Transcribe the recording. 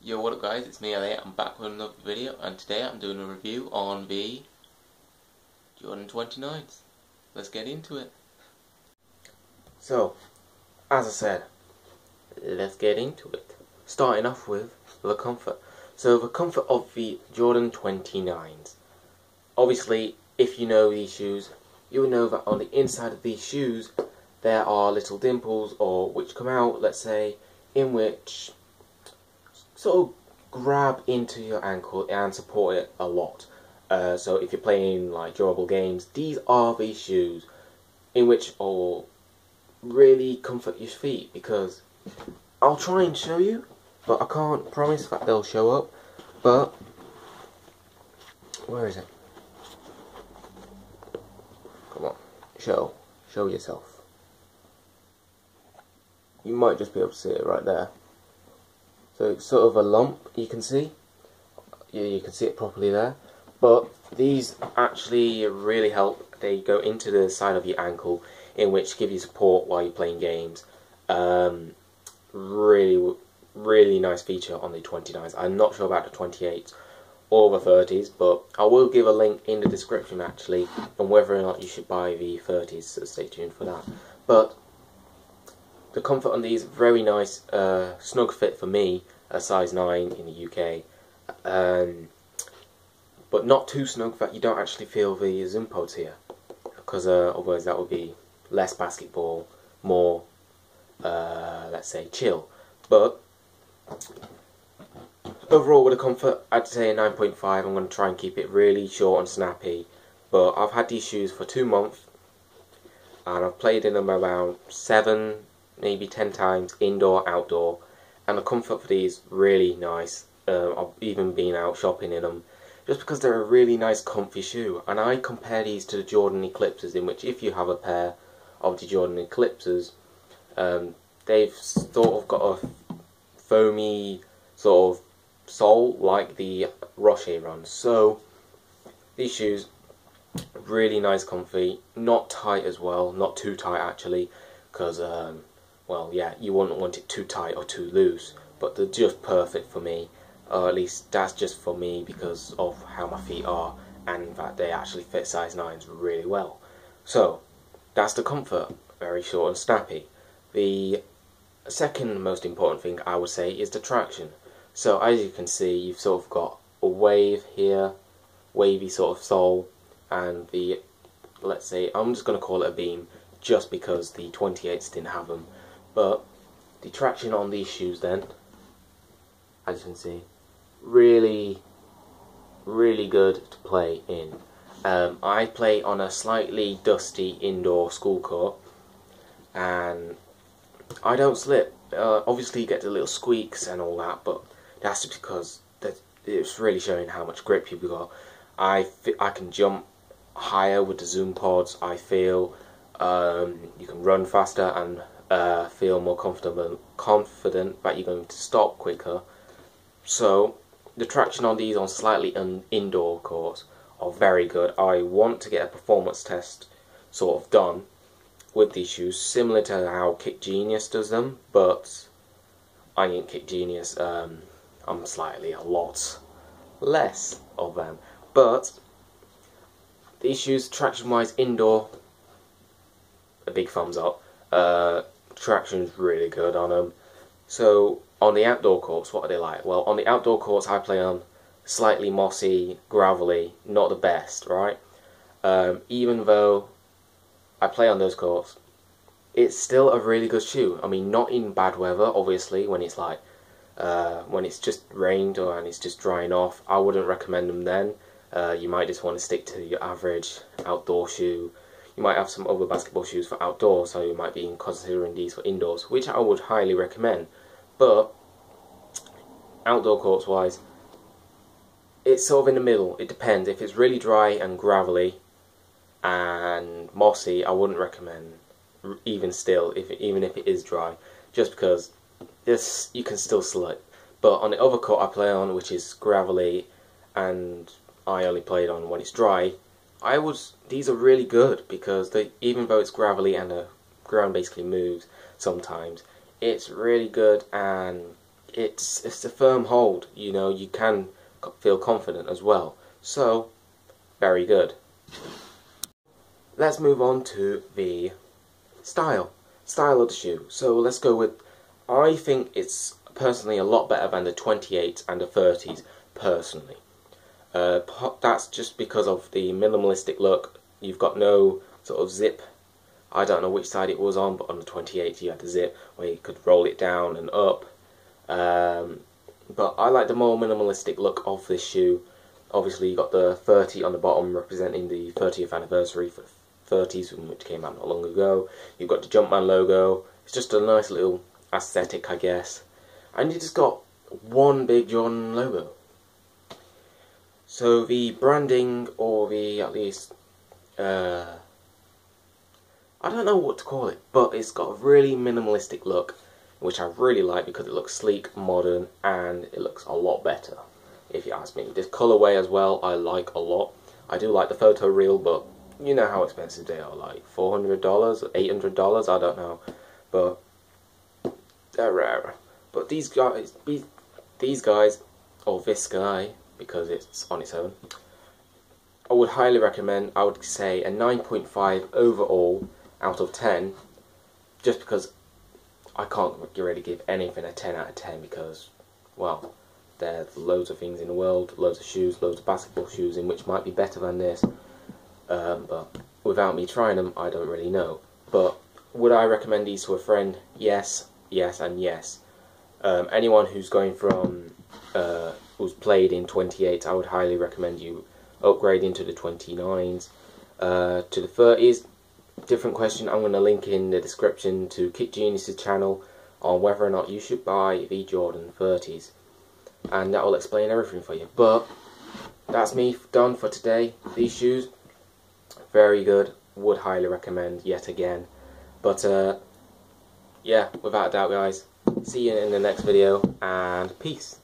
Yo, what up guys, it's me Elliot. I'm back with another video, and today I'm doing a review on the Jordan 29s. Let's get into it. So, as I said, let's get into it. Starting off with the comfort. So the comfort of the Jordan 29s. Obviously, if you know these shoes, you will know that on the inside of these shoes there are little dimples, or which come out, let's say, in which sort of grab into your ankle and support it a lot. So if you're playing like durable games, these are the shoes in which will really comfort your feet, because I'll try and show you, but I can't promise that they'll show up. But where is it? Come on, show yourself. You might just be able to see it right there. So it's sort of a lump, you can see. Yeah, you can see it properly there. But these actually really help. They go into the side of your ankle, in which give you support while you're playing games. Really nice feature on the 29s. I'm not sure about the 28s or the 30s, but I will give a link in the description actually on whether or not you should buy the 30s, so stay tuned for that. But the comfort on these, very nice, snug fit for me, a size 9 in the UK, but not too snug that you don't actually feel the zoom pods here, because otherwise that would be less basketball, more, let's say, chill. But overall with the comfort, I'd say a 9.5. I'm going to try and keep it really short and snappy, but I've had these shoes for 2 months, and I've played in them around 7, maybe 10 times, indoor, outdoor, and the comfort for these really nice. I've even been out shopping in them, just because they're a really nice comfy shoe. And I compare these to the Jordan Eclipses, in which if you have a pair of the Jordan Eclipses, they've sort of got a foamy sort of sole like the Rocher runs. So these shoes, really nice comfy, not tight as well, not too tight actually, because well, yeah, you wouldn't want it too tight or too loose, but they're just perfect for me. Or at least that's just for me because of how my feet are, and that they actually fit size 9s really well. So that's the comfort, very short and snappy. The second most important thing I would say is the traction. So as you can see, you've sort of got a wave here, wavy sort of sole, and the, let's say, I'm just going to call it a beam, just because the 28s didn't have them. But the traction on these shoes then, as you can see, really good to play in. I play on a slightly dusty indoor school court, and I don't slip. Obviously you get the little squeaks and all that, but that's because it's really showing how much grip you've got. I can jump higher with the zoom pods. I feel you can run faster and feel more confident that you're going to stop quicker. So the traction on these on slightly indoor courts are very good. I want to get a performance test sort of done with these shoes, similar to how Kick Genius does them, but I ain't Kick Genius. I'm slightly a lot less of them. But these shoes, traction wise, indoor, a big thumbs up. Traction's really good on them. So on the outdoor courts, what are they like? Well, on the outdoor courts I play on, slightly mossy, gravelly, not the best, right? Even though I play on those courts, it's still a really good shoe. I mean, not in bad weather, obviously, when it's like, when it's just rained and it's just drying off, I wouldn't recommend them then. You might just want to stick to your average outdoor shoe. You might have some other basketball shoes for outdoors, so you might be considering these for indoors, which I would highly recommend. But outdoor courts wise, it's sort of in the middle. It depends. If it's really dry and gravelly and mossy, I wouldn't recommend, even still, even if it is dry, just because you can still slip. But on the other court I play on, which is gravelly, and I only play it on when it's dry, these are really good, because even though it's gravelly and the ground basically moves sometimes, it's really good, and it's a firm hold. You know, you can feel confident as well. So, very good. Let's move on to the style of the shoe. So let's go with, I think it's personally a lot better than the 28s and the 30s personally. That's just because of the minimalistic look. You've got no sort of zip. I don't know which side it was on, but on the 28s you had the zip where you could roll it down and up. But I like the more minimalistic look of this shoe. Obviously you got the 30 on the bottom representing the 30th anniversary for 30s, which came out not long ago. You've got the Jumpman logo. It's just a nice little aesthetic, I guess. And you just got one big Jordan logo. So the branding, or the, at least, I don't know what to call it, but it's got a really minimalistic look, which I really like because it looks sleek, modern, and it looks a lot better, if you ask me. This colorway as well, I like a lot. I do like the photo reel, but you know how expensive they are, like $400, $800, I don't know, but they're rare. But these guys, or this guy, because it's on its own, I would highly recommend. I would say a 9.5 overall out of 10, just because I can't really give anything a 10 out of 10 because, well, there's loads of things in the world, loads of shoes, loads of basketball shoes in which might be better than this. But without me trying them, I don't really know. But would I recommend these to a friend? Yes, yes, and yes. Anyone who's going from, who's played in 28, I would highly recommend you upgrading to the 29s. To the 30s, different question. I'm going to link in the description to Kit Genius's channel on whether or not you should buy the Jordan 30s. And that will explain everything for you. But that's me done for today. These shoes, very good, would highly recommend yet again. But yeah, without a doubt guys, see you in the next video, and peace.